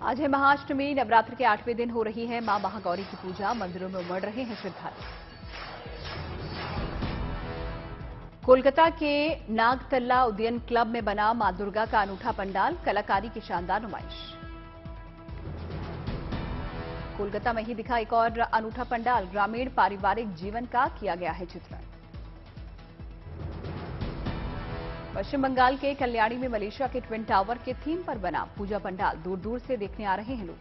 आज है महाअष्टमी। नवरात्र के 8वें दिन हो रही है मां महागौरी की पूजा। मंदिरों में उमड़ रहे हैं श्रद्धालु। कोलकाता के नागतल्ला उद्यान क्लब में बना मां दुर्गा का अनूठा पंडाल, कलाकारी की शानदार नुमाइश। कोलकाता में ही दिखा एक और अनूठा पंडाल, ग्रामीण पारिवारिक जीवन का किया गया है चित्रण। पश्चिम बंगाल के कल्याणी में मलेशिया के ट्विन टावर के थीम पर बना पूजा पंडाल, दूर दूर से देखने आ रहे हैं लोग।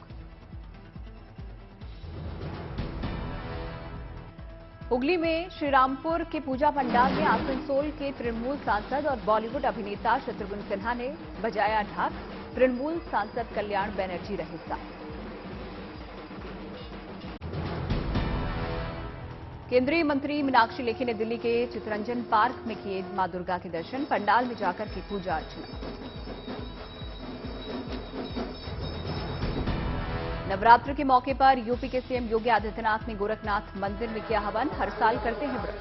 हुगली में श्रीरामपुर के पूजा पंडाल में आसनसोल के तृणमूल सांसद और बॉलीवुड अभिनेता शत्रुघ्न सिन्हा ने बजाया ढाक। तृणमूल सांसद कल्याण बनर्जी रहे साथ। केंद्रीय मंत्री मीनाक्षी लेखी ने दिल्ली के चितरंजन पार्क में किए मां दुर्गा के दर्शन, पंडाल में जाकर की पूजा अर्चना। नवरात्र के मौके पर यूपी के सीएम योगी आदित्यनाथ ने गोरखनाथ मंदिर में किया हवन, हर साल करते हैं व्रत।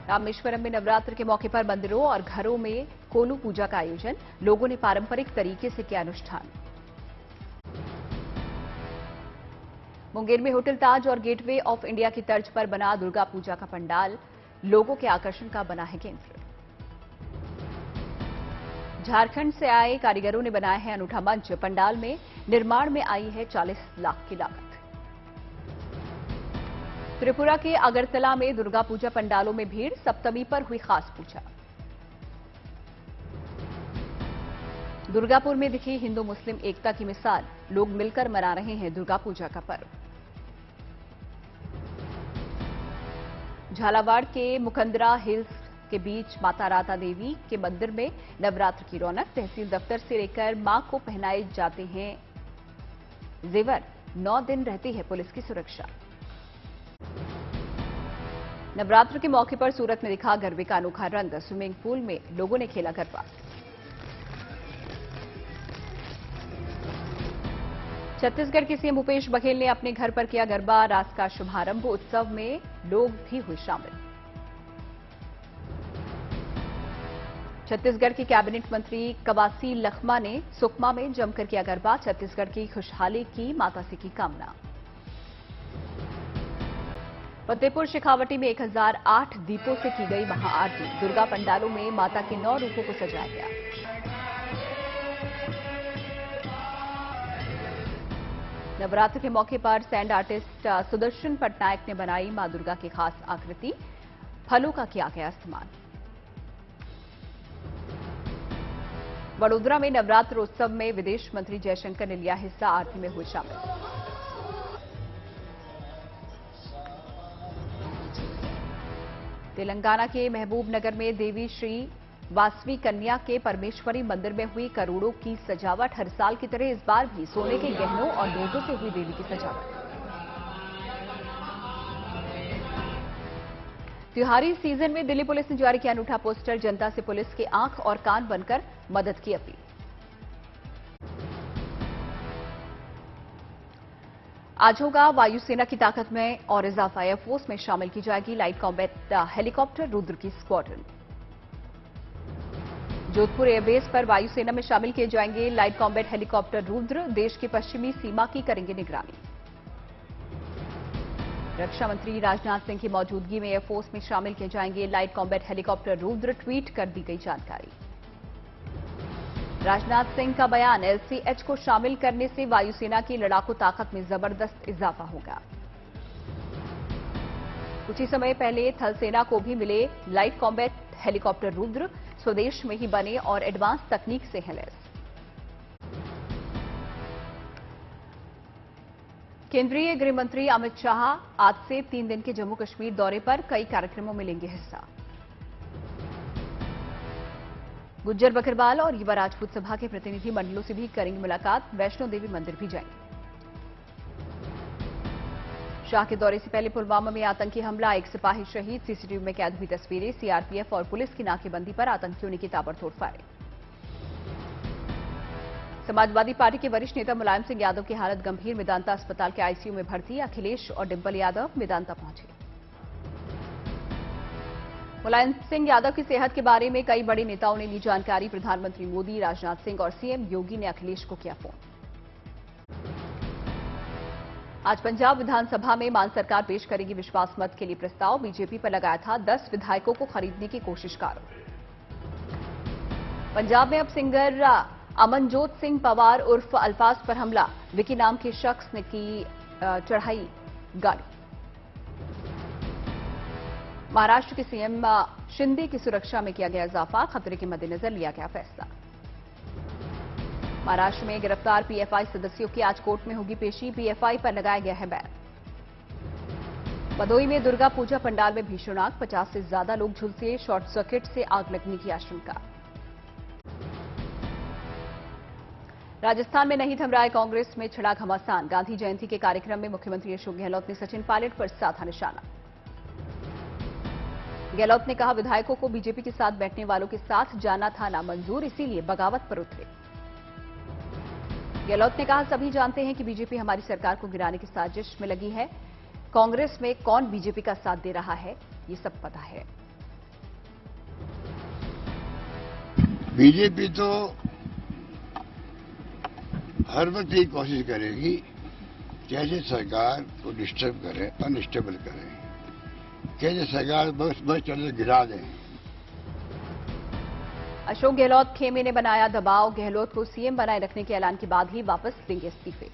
रामेश्वरम में नवरात्र के मौके पर मंदिरों और घरों में कोलू पूजा का आयोजन, लोगों ने पारंपरिक तरीके से किया अनुष्ठान। मुंगेर में होटल ताज और गेटवे ऑफ इंडिया की तर्ज पर बना दुर्गा पूजा का पंडाल लोगों के आकर्षण का बना है केंद्र। झारखंड से आए कारीगरों ने बनाया है अनूठा मंच, पंडाल में निर्माण में आई है 40 लाख की लागत। त्रिपुरा के अगरतला में दुर्गा पूजा पंडालों में भीड़, सप्तमी पर हुई खास पूजा। दुर्गापुर में दिखी हिंदू मुस्लिम एकता की मिसाल, लोग मिलकर मना रहे हैं दुर्गा पूजा का पर्व। झालावाड़ के मुकंदरा हिल्स के बीच माता राता देवी के मंदिर में नवरात्र की रौनक, तहसील दफ्तर से लेकर मां को पहनाए जाते हैं जेवर, 9 दिन रहती है पुलिस की सुरक्षा। नवरात्र के मौके पर सूरत में दिखा गरबे का अनोखा रंग, स्विमिंग पूल में लोगों ने खेला गरबा। छत्तीसगढ़ के सीएम भूपेश बघेल ने अपने घर पर किया गरबा रास का शुभारंभ, उत्सव में लोग भी हुए शामिल। छत्तीसगढ़ के कैबिनेट मंत्री कवासी लखमा ने सुकमा में जमकर किया गरबा, छत्तीसगढ़ की खुशहाली की माता से की कामना। फतेहपुर शेखावटी में 1008 दीपों से की गई महाआरती, दुर्गा पंडालों में माता के 9 रूपों को सजाया गया। नवरात्र के मौके पर सैंड आर्टिस्ट सुदर्शन पटनायक ने बनाई मां दुर्गा की खास आकृति, फलों का किया गया इस्तेमाल। वडोदरा में नवरात्र उत्सव में विदेश मंत्री जयशंकर ने लिया हिस्सा, आरती में हुए शामिल। तेलंगाना के महबूबनगर में देवी श्री वासवी कन्या के परमेश्वरी मंदिर में हुई करोड़ों की सजावट, हर साल की तरह इस बार भी सोने के गहनों और नोटों से हुई देवी की सजावट। त्योहारी सीजन में दिल्ली पुलिस ने जारी किया अनूठा पोस्टर, जनता से पुलिस के आंख और कान बनकर मदद की अपील। आज होगा वायुसेना की ताकत में और इजाफा, एयरफोर्स में शामिल की जाएगी लाइट कॉम्बैट हेलीकॉप्टर रुद्र की स्क्वाड्रन। जोधपुर एयरबेस पर वायुसेना में शामिल किए जाएंगे लाइट कॉम्बैट हेलीकॉप्टर रुद्र, देश की पश्चिमी सीमा की करेंगे निगरानी। रक्षा मंत्री राजनाथ सिंह की मौजूदगी में एयरफोर्स में शामिल किए जाएंगे light combat helicopter Rudra, tweet कर दी गई जानकारी। राजनाथ सिंह का बयान, एलसीएच को शामिल करने से वायुसेना की लड़ाकू ताकत में जबरदस्त इजाफा होगा। कुछ ही समय पहले थल सेना को भी मिले लाइट कॉम्बैट हेलीकॉप्टर रुद्र, स्वदेश में ही बने और एडवांस तकनीक से है लैस। केंद्रीय गृह मंत्री अमित शाह आज से 3 दिन के जम्मू कश्मीर दौरे पर, कई कार्यक्रमों में लेंगे हिस्सा। गुज्जर बकरवाल और युवा राजपूत सभा के प्रतिनिधि मंडलों से भी करेंगे मुलाकात, वैष्णो देवी मंदिर भी जाएंगे। शाह के दौरे से पहले पुलवामा में आतंकी हमला, 1 सिपाही शहीद, सीसीटीवी में कैद हुई तस्वीरें, सीआरपीएफ और पुलिस की नाकेबंदी पर आतंकियों ने की ताबड़तोड़ फायरिंग। समाजवादी पार्टी के वरिष्ठ नेता मुलायम सिंह यादव की हालत गंभीर, मेदांता अस्पताल के आईसीयू में भर्ती, अखिलेश और डिंपल यादव मेदांता पहुंचे। मुलायम सिंह यादव की सेहत के बारे में कई बड़े नेताओं ने ली जानकारी। प्रधानमंत्री मोदी, राजनाथ सिंह और सीएम योगी ने अखिलेश को किया फोन। आज पंजाब विधानसभा में मान सरकार पेश करेगी विश्वास मत के लिए प्रस्ताव। बीजेपी पर लगाया था 10 विधायकों को खरीदने की कोशिश का आरोप। पंजाब में अब सिंगर अमनजोत सिंह पवार उर्फ अल्फाज पर हमला। विकी नाम के शख्स ने की चढ़ाई गाड़ी। महाराष्ट्र के सीएम शिंदे की सुरक्षा में किया गया इजाफा। खतरे के मद्देनजर लिया गया फैसला। महाराष्ट्र में गिरफ्तार पीएफआई सदस्यों की आज कोर्ट में होगी पेशी। पीएफआई पर लगाया गया है बैन। भदोही में दुर्गा पूजा पंडाल में भीषण आग। 50 से ज्यादा लोग झुलसे। शॉर्ट सर्किट से आग लगने की आशंका। राजस्थान में नहीं थम रहा है कांग्रेस में छिड़ा घमासान। गांधी जयंती के कार्यक्रम में मुख्यमंत्री अशोक गहलोत ने सचिन पायलट पर साधा निशाना। गहलोत ने कहा, विधायकों को बीजेपी के साथ बैठने वालों के साथ जाना था नामंजूर, इसीलिए बगावत पर उतरे। गहलोत ने कहा, सभी जानते हैं कि बीजेपी हमारी सरकार को गिराने की साजिश में लगी है। कांग्रेस में कौन बीजेपी का साथ दे रहा है, ये सब पता है। बीजेपी तो हर वक्त ये कोशिश करेगी कैसे सरकार को डिस्टर्ब करें, अनस्टेबल करें, कैसे सरकार बस चले गिरा दें। अशोक गहलोत खेमे ने बनाया दबाव। गहलोत को सीएम बनाए रखने के ऐलान के बाद ही वापस लेंगे इस्तीफे।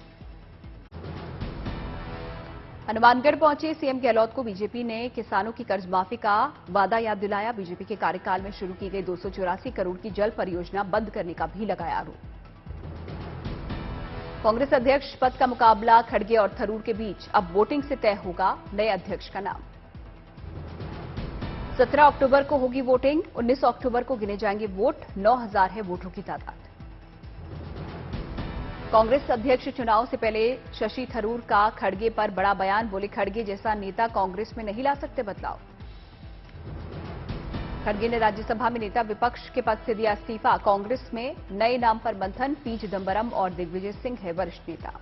हनुमानगढ़ पहुंचे सीएम गहलोत को बीजेपी ने किसानों की कर्ज माफी का वादा याद दिलाया। बीजेपी के कार्यकाल में शुरू की गई 284 करोड़ की जल परियोजना बंद करने का भी लगाया आरोप। कांग्रेस अध्यक्ष पद का मुकाबला खड़गे और थरूर के बीच। अब वोटिंग से तय होगा नए अध्यक्ष का नाम। 17 अक्टूबर को होगी वोटिंग। 19 अक्टूबर को गिने जाएंगे वोट। 9000 है वोटरों की तादाद। कांग्रेस अध्यक्ष चुनाव से पहले शशि थरूर का खड़गे पर बड़ा बयान। बोले, खड़गे जैसा नेता कांग्रेस में नहीं ला सकते बदलाव। खड़गे ने राज्यसभा में नेता विपक्ष के पद से दिया इस्तीफा। कांग्रेस में नए नाम पर मंथन। पी चिदंबरम और दिग्विजय सिंह है वरिष्ठ नेता।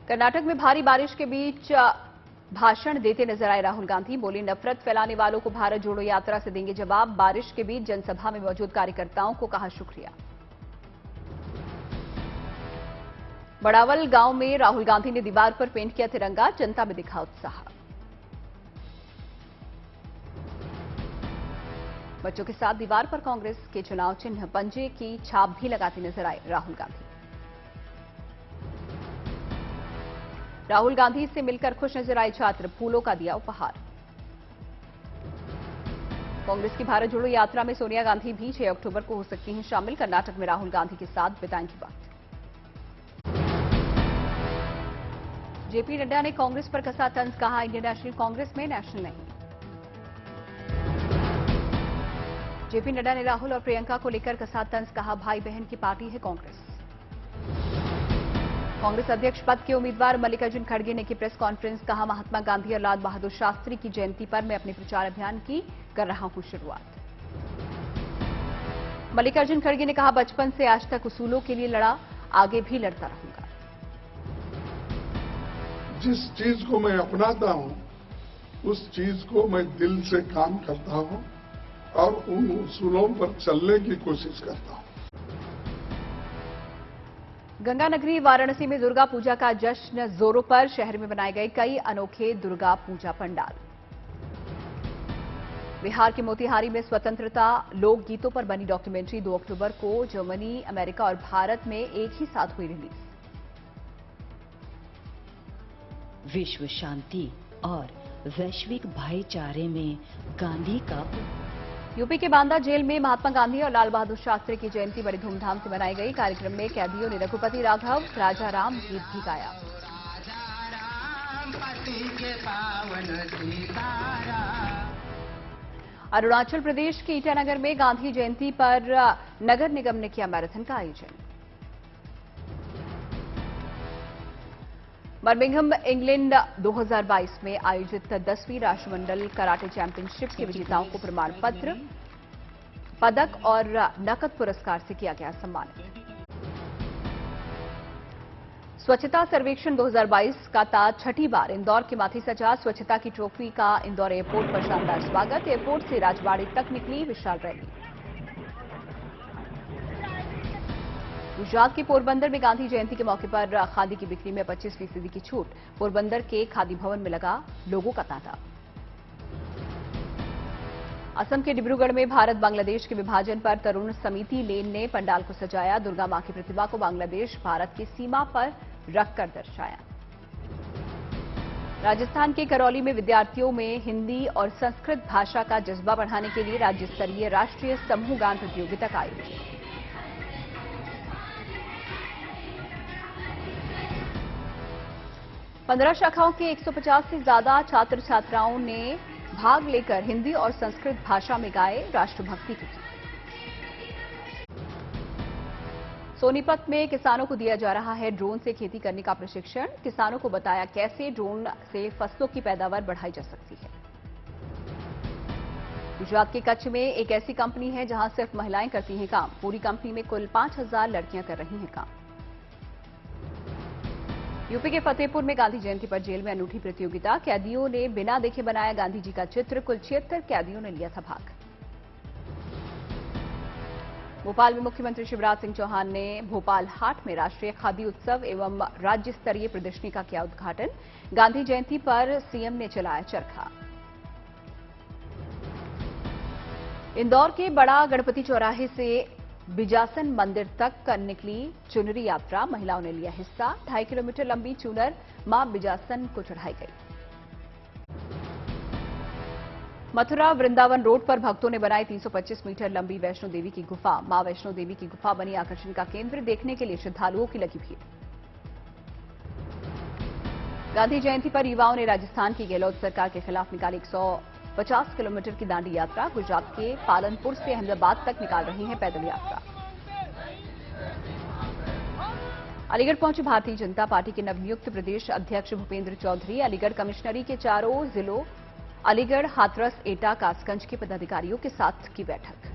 कर्नाटक में भारी बारिश के बीच भाषण देते नजर आए राहुल गांधी। बोले, नफरत फैलाने वालों को भारत जोड़ो यात्रा से देंगे जवाब। बारिश के बीच जनसभा में मौजूद कार्यकर्ताओं को कहा शुक्रिया। बड़ावल गांव में राहुल गांधी ने दीवार पर पेंट किया तिरंगा। जनता में दिखा उत्साह। बच्चों के साथ दीवार पर कांग्रेस के चुनाव चिन्ह पंजे की छाप भी लगाते नजर आए राहुल गांधी। राहुल गांधी से मिलकर खुश नजर आए छात्र। फूलों का दिया उपहार। कांग्रेस की भारत जोड़ो यात्रा में सोनिया गांधी भी 6 अक्टूबर को हो सकती हैं शामिल। कर्नाटक में राहुल गांधी के साथ बिताएंगी वक्त। जेपी नड्डा ने कांग्रेस पर कसा तंज। कहा, इंडियन नेशनल कांग्रेस में नेशनल नहीं। जेपी नड्डा ने राहुल और प्रियंका को लेकर कसा तंज। कहा, भाई बहन की पार्टी है कांग्रेस। कांग्रेस अध्यक्ष पद के उम्मीदवार मल्लिकार्जुन खड़गे ने की प्रेस कॉन्फ्रेंस। कहा, महात्मा गांधी और लाल बहादुर शास्त्री की जयंती पर मैं अपने प्रचार अभियान की कर रहा हूं शुरुआत। मल्लिकार्जुन खड़गे ने कहा, बचपन से आज तक उसूलों के लिए लड़ा, आगे भी लड़ता रहूंगा। जिस चीज को मैं अपनाता हूं, उस चीज को मैं दिल से काम करता हूं और उन उसूलों पर चलने की कोशिश करता हूं। गंगा नगरी वाराणसी में दुर्गा पूजा का जश्न जोरों पर। शहर में बनाए गए कई अनोखे दुर्गा पूजा पंडाल। बिहार के मोतिहारी में स्वतंत्रता लोकगीतों पर बनी डॉक्यूमेंट्री 2 अक्टूबर को जर्मनी, अमेरिका और भारत में एक ही साथ हुई रिलीज। विश्व शांति और वैश्विक भाईचारे में गांधी का। यूपी के बांदा जेल में महात्मा गांधी और लाल बहादुर शास्त्री की जयंती बड़ी धूमधाम से मनाई गई। कार्यक्रम में कैदियों ने रघुपति राघव, राजा राम गीत भी गाया। अरुणाचल प्रदेश के ईटानगर में गांधी जयंती पर नगर निगम ने किया मैराथन का आयोजन। बर्मिंघम इंग्लैंड 2022 में आयोजित 10वीं राष्ट्रमंडल कराटे चैंपियनशिप के विजेताओं को प्रमाण पत्र, पदक और नकद पुरस्कार से किया गया सम्मान। स्वच्छता सर्वेक्षण 2022 का ताज छठी बार इंदौर के माथे सजा। स्वच्छता की ट्रॉफी का इंदौर एयरपोर्ट पर शानदार स्वागत। एयरपोर्ट से राजबाड़ी तक निकली विशाल रैली। गुजरात के पोरबंदर में गांधी जयंती के मौके पर खादी की बिक्री में 25% की छूट। पोरबंदर के खादी भवन में लगा लोगों का तांता। असम के डिब्रूगढ़ में भारत बांग्लादेश के विभाजन पर तरुण समिति लेन ने पंडाल को सजाया। दुर्गा मां की प्रतिमा को बांग्लादेश भारत की सीमा पर रखकर दर्शाया। राजस्थान के करौली में विद्यार्थियों में हिंदी और संस्कृत भाषा का जज्बा बढ़ाने के लिए राज्य स्तरीय राष्ट्रीय समूह गान प्रतियोगिता का आयोजन। पंद्रह शाखाओं के 150 से ज्यादा छात्र छात्राओं ने भाग लेकर हिंदी और संस्कृत भाषा में गाए राष्ट्रभक्ति के गीत। सोनीपत में किसानों को दिया जा रहा है ड्रोन से खेती करने का प्रशिक्षण। किसानों को बताया कैसे ड्रोन से फसलों की पैदावार बढ़ाई जा सकती है। गुजरात के कच्छ में एक ऐसी कंपनी है जहां सिर्फ महिलाएं करती हैं काम। पूरी कंपनी में कुल 5000 लड़कियां कर रही हैं काम। यूपी के फतेहपुर में गांधी जयंती पर जेल में अनूठी प्रतियोगिता। कैदियों ने बिना देखे बनाया गांधी जी का चित्र। कुल 76 कैदियों ने लिया था भाग। भोपाल में मुख्यमंत्री शिवराज सिंह चौहान ने भोपाल हाट में राष्ट्रीय खादी उत्सव एवं राज्य स्तरीय प्रदर्शनी का किया उद्घाटन। गांधी जयंती पर सीएम ने चलाया चरखा। इंदौर के बड़ा गणपति चौराहे से बिजासन मंदिर तक निकली चुनरी यात्रा। महिलाओं ने लिया हिस्सा। 2.5 किलोमीटर लंबी चुनर मां बिजासन को चढ़ाई गई। मथुरा वृंदावन रोड पर भक्तों ने बनाई 325 मीटर लंबी वैष्णो देवी की गुफा। मां वैष्णो देवी की गुफा बनी आकर्षण का केंद्र। देखने के लिए श्रद्धालुओं की लगी भीड़। गांधी जयंती पर युवाओं ने राजस्थान की गहलोत सरकार के खिलाफ निकाली 150 किलोमीटर की दांडी यात्रा। गुजरात के पालनपुर से अहमदाबाद तक निकाल रही है पैदल यात्रा। अलीगढ़ पहुंचे भारतीय जनता पार्टी के नवनियुक्त प्रदेश अध्यक्ष भूपेंद्र चौधरी। अलीगढ़ कमिश्नरी के चारों जिलों अलीगढ़, हाथरस, एटा, कासगंज के पदाधिकारियों के साथ की बैठक।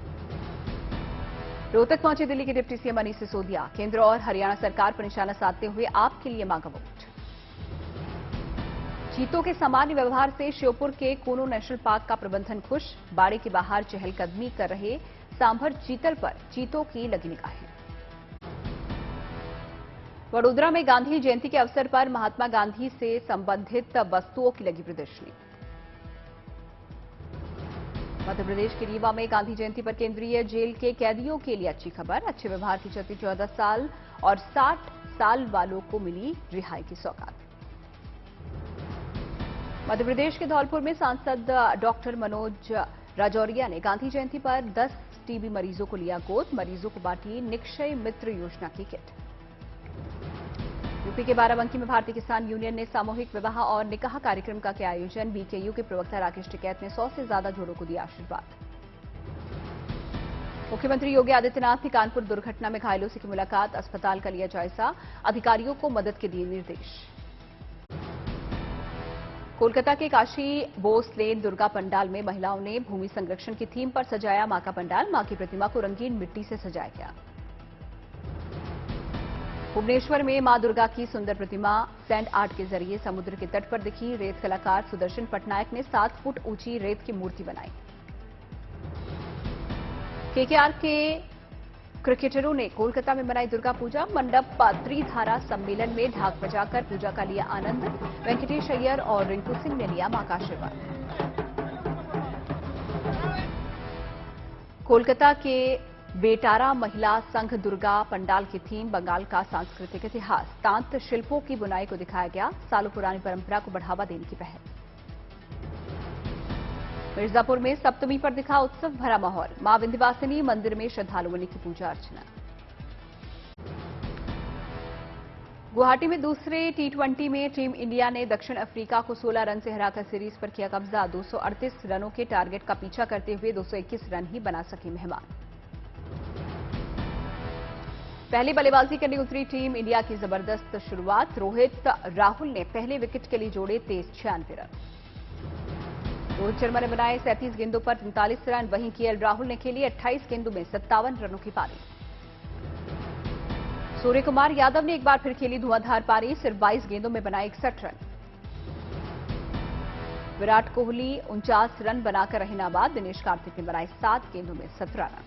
रोहतक पहुंचे दिल्ली के डिप्टी सीएम मनीष सिसोदिया। केंद्र और हरियाणा सरकार पर निशाना साधते हुए आपके लिए मांगा वोट। चीतों के सामान्य व्यवहार से श्योपुर के कूनो नेशनल पार्क का प्रबंधन खुश। बाड़े के बाहर चहलकदमी कर रहे सांभर चीतल पर चीतों की लगी निगाहें। वडोदरा में गांधी जयंती के अवसर पर महात्मा गांधी से संबंधित वस्तुओं की लगी प्रदर्शनी। मध्य प्रदेश के रीवा में गांधी जयंती पर केंद्रीय जेल के कैदियों के लिए अच्छी खबर। अच्छे व्यवहार के चलते 14 साल और 60 साल वालों को मिली रिहाई की सौगात। मध्य प्रदेश के धौलपुर में सांसद डॉक्टर मनोज राजौरिया ने गांधी जयंती पर 10 टीबी मरीजों को लिया गोद। मरीजों को बांटी निक्षय मित्र योजना की किट। यूपी के बाराबंकी में भारतीय किसान यूनियन ने सामूहिक विवाह और निकाह कार्यक्रम का किया आयोजन। बीकेयू के प्रवक्ता राकेश टिकैत ने 100 से ज्यादा जोड़ों को दिया आशीर्वाद। मुख्यमंत्री योगी आदित्यनाथ ने कानपुर दुर्घटना में घायलों से की मुलाकात। अस्पताल का लिया जायजा। अधिकारियों को मदद के दिए निर्देश। कोलकाता के काशी बोस लेन दुर्गा पंडाल में महिलाओं ने भूमि संरक्षण की थीम पर सजाया मां का पंडाल। मां की प्रतिमा को रंगीन मिट्टी से सजाया गया। भुवनेश्वर में मां दुर्गा की सुंदर प्रतिमा सैंड आर्ट के जरिए समुद्र के तट पर दिखी। रेत कलाकार सुदर्शन पटनायक ने 7 फुट ऊंची रेत की मूर्ति बनाई। केकेआर के क्रिकेटरों ने कोलकाता में मनाई दुर्गा पूजा। मंडप त्रिधारा सम्मेलन में ढाक बजाकर पूजा का लिया आनंद। वेंकटेश अय्यर और रिंकू सिंह ने लिया मां का आशीर्वाद। कोलकाता के बेटारा महिला संघ दुर्गा पंडाल की थीम बंगाल का सांस्कृतिक इतिहास। तांत शिल्पों की बुनाई को दिखाया गया। सालों पुरानी परंपरा को बढ़ावा देने की पहल। मिर्जापुर में सप्तमी पर दिखा उत्सव भरा माहौल। मां विंध्यवासिनी मंदिर में श्रद्धालुओं ने की पूजा अर्चना। गुवाहाटी में दूसरे T20 में टीम इंडिया ने दक्षिण अफ्रीका को 16 रन से हराकर सीरीज पर किया कब्जा। 238 रनों के टारगेट का पीछा करते हुए 221 रन ही बना सके मेहमान। पहली बल्लेबाजी करने उतरी टीम इंडिया की जबरदस्त शुरुआत। रोहित राहुल ने पहले विकेट के लिए जोड़े 93 रन। रोहित शर्मा ने बनाए 37 गेंदों पर 43 रन। वहीं केएल राहुल ने खेली 28 गेंदों में 57 रनों की पारी। सूर्य कुमार यादव ने एक बार फिर खेली धुआंधार पारी, सिर्फ 22 गेंदों में बनाए 61 रन। विराट कोहली 49 रन बनाकर रहे नाबाद, दिनेश कार्तिक ने बनाए 7 गेंदों में 17 रन।